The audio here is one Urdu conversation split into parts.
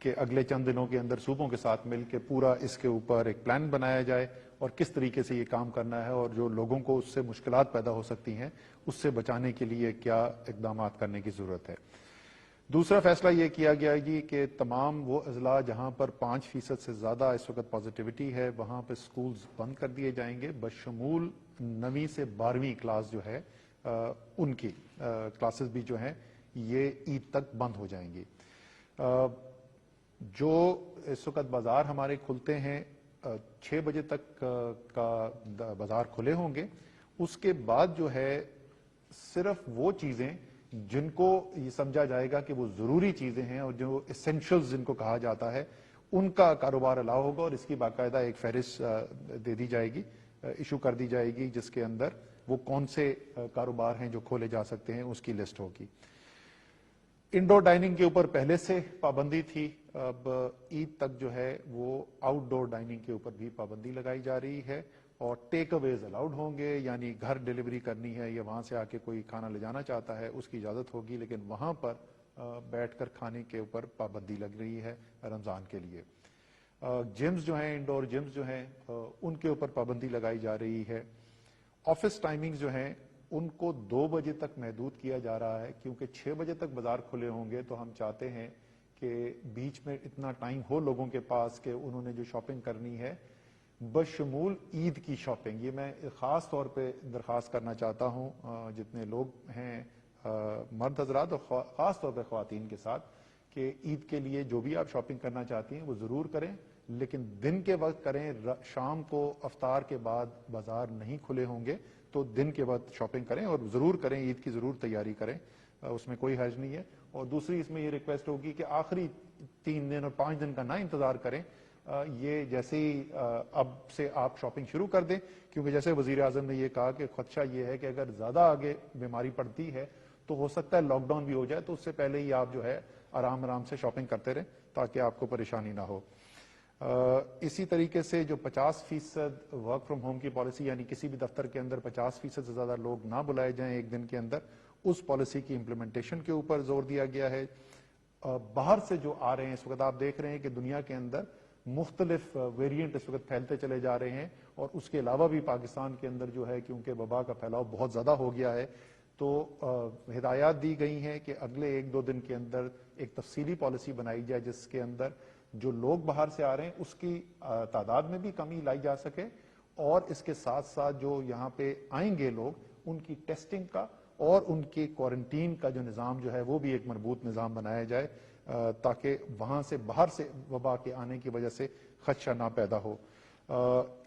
کہ اگلے چند دنوں کے اندر صوبوں کے ساتھ مل کے پورا اس کے اوپر ایک پلان بنایا جائے اور کس طریقے سے یہ کام کرنا ہے اور جو لوگوں کو اس سے مشکلات پیدا ہو سکتی ہیں اس سے بچانے کے لیے کیا اقدامات کرنے کی ضرورت ہے۔ دوسرا فیصلہ یہ کیا گیا جی کہ تمام وہ اضلاع جہاں پر 5% سے زیادہ اس وقت پازیٹیوٹی ہے وہاں پہ سکولز بند کر دیے جائیں گے، بشمول 9ویں سے 12ویں کلاس جو ہے ان کی کلاسز بھی جو ہیں یہ عید تک بند ہو جائیں گی۔ جو اس وقت بازار ہمارے کھلتے ہیں 6 بجے تک کا بازار کھلے ہوں گے، اس کے بعد جو ہے صرف وہ چیزیں جن کو یہ سمجھا جائے گا کہ وہ ضروری چیزیں ہیں اور جو اسینشلز جن کو کہا جاتا ہے ان کا کاروبار الاؤ ہوگا اور اس کی باقاعدہ ایک فہرست دے دی جائے گی، ایشو کر دی جائے گی جس کے اندر وہ کون سے کاروبار ہیں جو کھولے جا سکتے ہیں اس کی لسٹ ہوگی۔ انڈور ڈائننگ کے اوپر پہلے سے پابندی تھی، اب عید تک جو ہے وہ آؤٹ ڈور ڈائننگ کے اوپر بھی پابندی لگائی جا رہی ہے اور ٹیک اویز الاؤڈ ہوں گے، یعنی گھر ڈیلیوری کرنی ہے یا وہاں سے آ کے کوئی کھانا لے جانا چاہتا ہے اس کی اجازت ہوگی، لیکن وہاں پر بیٹھ کر کھانے کے اوپر پابندی لگ رہی ہے رمضان کے لیے۔ جمز جو ہیں انڈور جمز جو ہیں ان کے اوپر پابندی لگائی جا رہی ہے۔ آفس ٹائمنگ جو ہیں ان کو 2 بجے تک محدود کیا جا رہا ہے کیونکہ 6 بجے تک بازار کھلے ہوں گے تو ہم چاہتے ہیں کہ بیچ میں اتنا ٹائم ہو لوگوں کے پاس کہ انہوں نے جو شاپنگ کرنی ہے بشمول عید کی شاپنگ، یہ میں خاص طور پہ درخواست کرنا چاہتا ہوں جتنے لوگ ہیں مرد حضرات اور خاص طور پہ خواتین کے ساتھ کہ عید کے لیے جو بھی آپ شاپنگ کرنا چاہتی ہیں وہ ضرور کریں، لیکن دن کے وقت کریں، شام کو افطار کے بعد بازار نہیں کھلے ہوں گے تو دن کے بعد شاپنگ کریں اور ضرور کریں، عید کی ضرور تیاری کریں، اس میں کوئی حرج نہیں ہے۔ اور دوسری اس میں یہ ریکویسٹ ہوگی کہ آخری 3 دن اور 5 دن کا نہ انتظار کریں، یہ جیسے ہی اب سے آپ شاپنگ شروع کر دیں، کیونکہ جیسے وزیر اعظم نے یہ کہا کہ خدشہ یہ ہے کہ اگر زیادہ آگے بیماری پڑتی ہے تو ہو سکتا ہے لاک ڈاؤن بھی ہو جائے، تو اس سے پہلے ہی آپ جو ہے آرام سے شاپنگ کرتے رہیں تاکہ آپ کو پریشانی نہ ہو۔ اسی طریقے سے جو 50% ورک فرام ہوم کی پالیسی، یعنی کسی بھی دفتر کے اندر 50% سے زیادہ لوگ نہ بلائے جائیں ایک دن کے اندر، اس پالیسی کی امپلیمنٹیشن کے اوپر زور دیا گیا ہے۔ باہر سے جو آ رہے ہیں اس وقت آپ دیکھ رہے ہیں کہ دنیا کے اندر مختلف ویریئنٹ اس وقت پھیلتے چلے جا رہے ہیں اور اس کے علاوہ بھی پاکستان کے اندر جو ہے کیونکہ وبا کا پھیلاؤ بہت زیادہ ہو گیا ہے تو ہدایات دی گئی ہیں کہ اگلے 1-2 دن کے اندر ایک تفصیلی پالیسی بنائی جائے جس کے اندر جو لوگ باہر سے آ رہے ہیں اس کی تعداد میں بھی کمی لائی جا سکے اور اس کے ساتھ ساتھ جو یہاں پہ آئیں گے لوگ ان کی ٹیسٹنگ کا اور ان کی کوارنٹین کا جو نظام جو ہے وہ بھی ایک مربوط نظام بنایا جائے تاکہ وہاں سے باہر سے وبا کے آنے کی وجہ سے خدشہ نہ پیدا ہو۔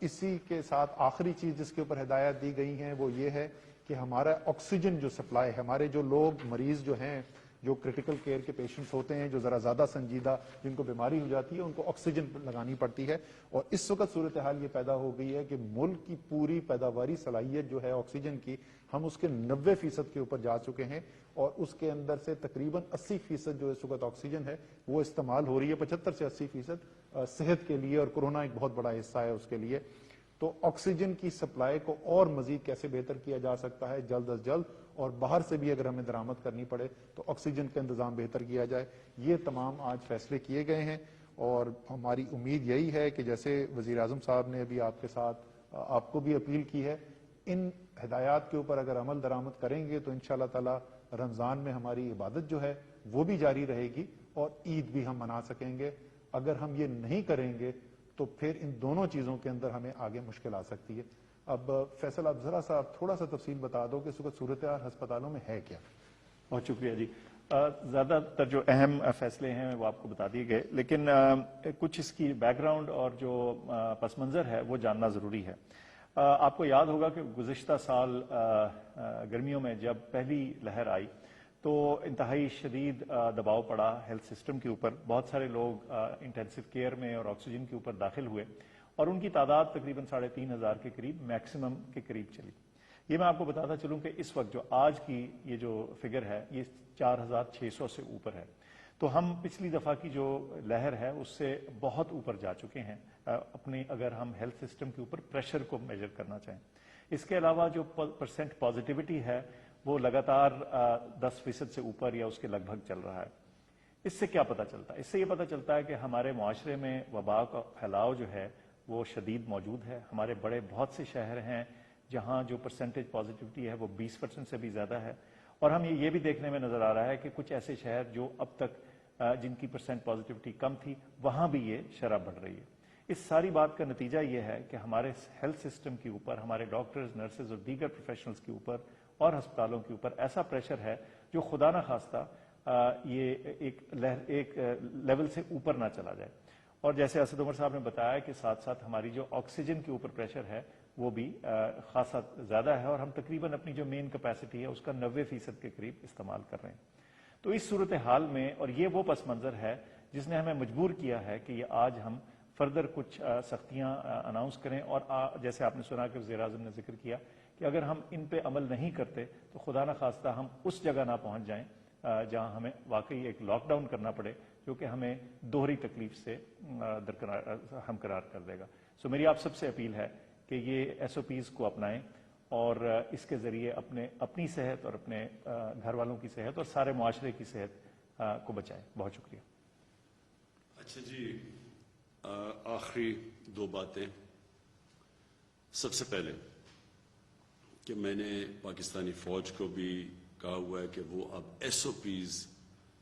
اسی کے ساتھ آخری چیز جس کے اوپر ہدایات دی گئی ہیں وہ یہ ہے کہ ہمارا آکسیجن جو سپلائی ہے، ہمارے جو لوگ مریض جو ہیں جو کرٹیکل کیئر کے پیشنٹس ہوتے ہیں جو ذرا زیادہ سنجیدہ جن کو بیماری ہو جاتی ہے ان کو آکسیجن لگانی پڑتی ہے اور اس وقت صورتحال یہ پیدا ہو گئی ہے کہ ملک کی پوری پیداواری صلاحیت جو ہے آکسیجن کی ہم اس کے 90% کے اوپر جا چکے ہیں اور اس کے اندر سے تقریباً 80% جو اس وقت آکسیجن ہے وہ استعمال ہو رہی ہے، 75 سے 80% صحت کے لیے اور کورونا ایک بہت بڑا حصہ ہے اس کے لیے۔ تو آکسیجن کی سپلائی کو اور مزید کیسے بہتر کیا جا سکتا ہے جلد از جلد، اور باہر سے بھی اگر ہمیں درآمد کرنی پڑے تو آکسیجن کا انتظام بہتر کیا جائے، یہ تمام آج فیصلے کیے گئے ہیں اور ہماری امید یہی ہے کہ جیسے وزیر اعظم صاحب نے ابھی آپ کے ساتھ آپ کو بھی اپیل کی ہے، ان ہدایات کے اوپر اگر عمل درآمد کریں گے تو انشاءاللہ تعالی رمضان میں ہماری عبادت جو ہے وہ بھی جاری رہے گی اور عید بھی ہم منا سکیں گے۔ اگر ہم یہ نہیں کریں گے تو پھر ان دونوں چیزوں کے اندر ہمیں آگے مشکل آ سکتی ہے۔ اب فیصل آپ ذرا سا تھوڑا سا تفصیل بتا دو کہ اس وقت صورتحال ہسپتالوں میں ہے کیا؟ بہت شکریہ جی۔ زیادہ تر جو اہم فیصلے ہیں وہ آپ کو بتا دیے گئے، لیکن کچھ اس کی بیک گراؤنڈ اور جو پس منظر ہے وہ جاننا ضروری ہے۔ آپ کو یاد ہوگا کہ گزشتہ سال گرمیوں میں جب پہلی لہر آئی تو انتہائی شدید دباؤ پڑا ہیلتھ سسٹم کے اوپر، بہت سارے لوگ انٹینسو کیئر میں اور آکسیجن کے اوپر داخل ہوئے اور ان کی تعداد تقریباً 3,500 کے قریب میکسیمم کے قریب چلی۔ یہ میں آپ کو بتاتا چلوں کہ اس وقت جو آج کی یہ جو فگر ہے یہ 4,600 سے اوپر ہے، تو ہم پچھلی دفعہ کی جو لہر ہے اس سے بہت اوپر جا چکے ہیں اپنی، اگر ہم ہیلتھ سسٹم کے اوپر پریشر کو میجر کرنا چاہیں۔ اس کے علاوہ جو پرسنٹ پازیٹیوٹی ہے وہ لگاتار 10% سے اوپر یا اس کے لگ بھگ چل رہا ہے۔ اس سے کیا پتہ چلتا ہے؟ اس سے یہ پتہ چلتا ہے کہ ہمارے معاشرے میں وبا کا پھیلاؤ جو ہے وہ شدید موجود ہے. ہمارے بڑے بہت سے شہر ہیں جہاں جو پرسنٹیج پازیٹیوٹی ہے وہ 20% سے بھی زیادہ ہے, اور ہم یہ بھی دیکھنے میں نظر آ رہا ہے کہ کچھ ایسے شہر جو اب تک جن کی پرسنٹ پازیٹیوٹی کم تھی وہاں بھی یہ شرح بڑھ رہی ہے. اس ساری بات کا نتیجہ یہ ہے کہ ہمارے ہیلتھ سسٹم کے اوپر, ہمارے ڈاکٹرز, نرسز اور دیگر پروفیشنلز کے اوپر اور ہسپتالوں کے اوپر ایسا پریشر ہے جو خدا نہ خواستہ یہ ایک لیول سے اوپر نہ چلا جائے. اور جیسے اسد عمر صاحب نے بتایا کہ ساتھ ساتھ ہماری جو آکسیجن کے اوپر پریشر ہے وہ بھی خاصا زیادہ ہے, اور ہم تقریباً اپنی جو مین کیپیسٹی ہے اس کا 90% کے قریب استعمال کر رہے ہیں. تو اس صورتحال میں, اور یہ وہ پس منظر ہے جس نے ہمیں مجبور کیا ہے کہ یہ آج ہم فردر کچھ سختیاں اناؤنس کریں, اور جیسے آپ نے سنا کہ وزیر اعظم نے ذکر کیا کہ اگر ہم ان پہ عمل نہیں کرتے تو خدا نہ خواستہ ہم اس جگہ نہ پہنچ جائیں جہاں ہمیں واقعی ایک لاک ڈاؤن کرنا پڑے جو کہ ہمیں دوہری تکلیف سے ہمقرار کر دے گا. سو میری آپ سب سے اپیل ہے کہ یہ SOPs کو اپنائیں اور اس کے ذریعے اپنی صحت اور اپنے گھر والوں کی صحت اور سارے معاشرے کی صحت کو بچائیں. بہت شکریہ. اچھا جی, آخری 2 باتیں. سب سے پہلے کہ میں نے پاکستانی فوج کو بھی کہا ہوا ہے کہ وہ اب SOPs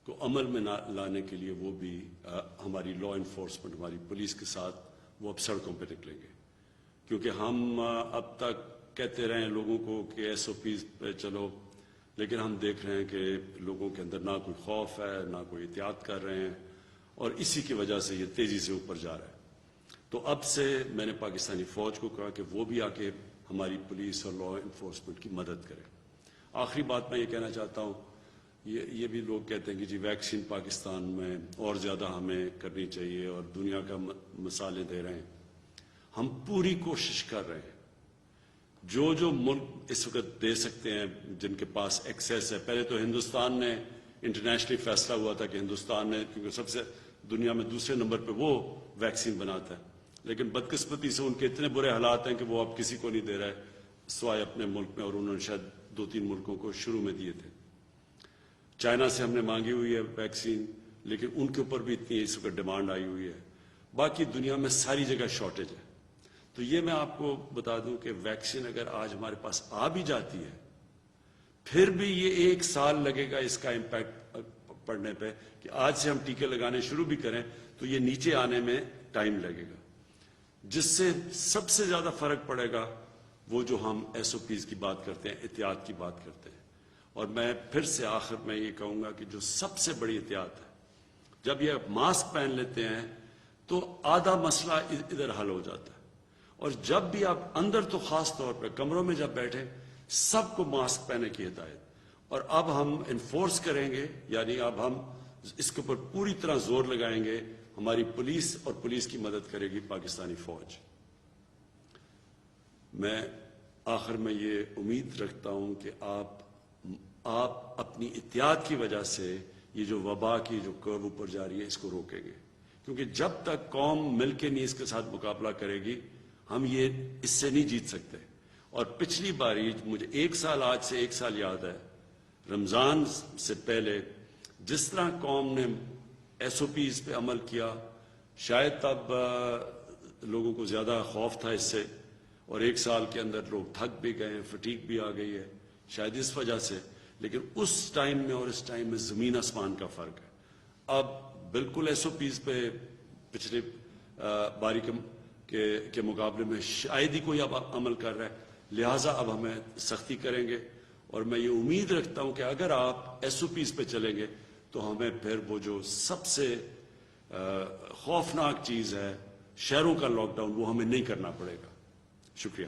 کو عمل میں لانے کے لیے وہ بھی ہماری لا انفورسمنٹ, ہماری پولیس کے ساتھ وہ اب سڑکوں پہ نکلیں گے, کیونکہ ہم اب تک کہتے رہے ہیں لوگوں کو کہ SOPs پہ چلو, لیکن ہم دیکھ رہے ہیں کہ لوگوں کے اندر نہ کوئی خوف ہے نہ کوئی احتیاط کر رہے ہیں, اور اسی کی وجہ سے یہ تیزی سے اوپر جا رہا ہے. تو اب سے میں نے پاکستانی فوج کو کہا کہ وہ بھی آ کے ہماری پولیس اور لا انفورسمنٹ کی مدد کرے. آخری بات میں یہ کہنا چاہتا ہوں, یہ بھی لوگ کہتے ہیں کہ جی ویکسین پاکستان میں اور زیادہ ہمیں کرنی چاہیے اور دنیا کا مثالیں دے رہے ہیں. ہم پوری کوشش کر رہے ہیں, جو ملک اس وقت دے سکتے ہیں جن کے پاس ایکسیس ہے. پہلے تو ہندوستان نے انٹرنیشنلی فیصلہ ہوا تھا کہ ہندوستان نے, کیونکہ سب سے دنیا میں دوسرے نمبر پہ وہ ویکسین بناتا ہے, لیکن بدقسمتی سے ان کے اتنے برے حالات ہیں کہ وہ اب کسی کو نہیں دے رہے سوائے اپنے ملک میں, اور انہوں نے شاید 2-3 ملکوں کو شروع میں دیے تھے. چائنا سے ہم نے مانگی ہوئی ہے ویکسین, لیکن ان کے اوپر بھی اتنی اس وقت ڈیمانڈ آئی ہوئی ہے. باقی دنیا میں ساری جگہ شارٹیج ہے. تو یہ میں آپ کو بتا دوں کہ ویکسین اگر آج ہمارے پاس آ بھی جاتی ہے پھر بھی یہ 1 سال لگے گا اس کا امپیکٹ پڑنے پہ, کہ آج سے ہم ٹیکے لگانے شروع بھی کریں تو یہ نیچے آنے میں ٹائم لگے گا. جس سے سب سے زیادہ فرق پڑے گا وہ جو ہم SOPs کی بات کرتے ہیں, احتیاط کی بات کرتے ہیں. اور میں پھر سے آخر میں یہ کہوں گا کہ جو سب سے بڑی احتیاط ہے, جب یہ ماسک پہن لیتے ہیں تو آدھا مسئلہ ادھر حل ہو جاتا ہے. اور جب بھی آپ اندر, تو خاص طور پہ کمروں میں جب بیٹھے, سب کو ماسک پہننے کی ہدایت. اور اب ہم انفورس کریں گے, یعنی اب ہم اس کے اوپر پوری طرح زور لگائیں گے. ہماری پولیس اور پولیس کی مدد کرے گی پاکستانی فوج. میں آخر میں یہ امید رکھتا ہوں کہ آپ اپنی احتیاط کی وجہ سے یہ جو وبا کی جو کرو اوپر جا رہی ہے اس کو روکیں گے, کیونکہ جب تک قوم مل کے نہیں اس کے ساتھ مقابلہ کرے گی ہم یہ اس سے نہیں جیت سکتے. اور پچھلی باری مجھے 1 سال, آج سے 1 سال یاد ہے, رمضان سے پہلے جس طرح قوم نے SOPs پہ عمل کیا, شاید تب لوگوں کو زیادہ خوف تھا اس سے, اور 1 سال کے اندر لوگ تھک بھی گئے ہیں, فٹیگ بھی آ گئی ہے شاید اس وجہ سے. لیکن اس ٹائم میں اور اس ٹائم میں زمین آسمان کا فرق ہے. اب بالکل SOPs پہ پچھلے باری کے مقابلے میں شاید ہی کوئی اب عمل کر رہا ہے, لہٰذا اب ہمیں سختی کریں گے. اور میں یہ امید رکھتا ہوں کہ اگر آپ SOPs پہ چلیں گے تو ہمیں پھر وہ جو سب سے خوفناک چیز ہے شہروں کا لاک ڈاؤن, وہ ہمیں نہیں کرنا پڑے گا. شکریہ.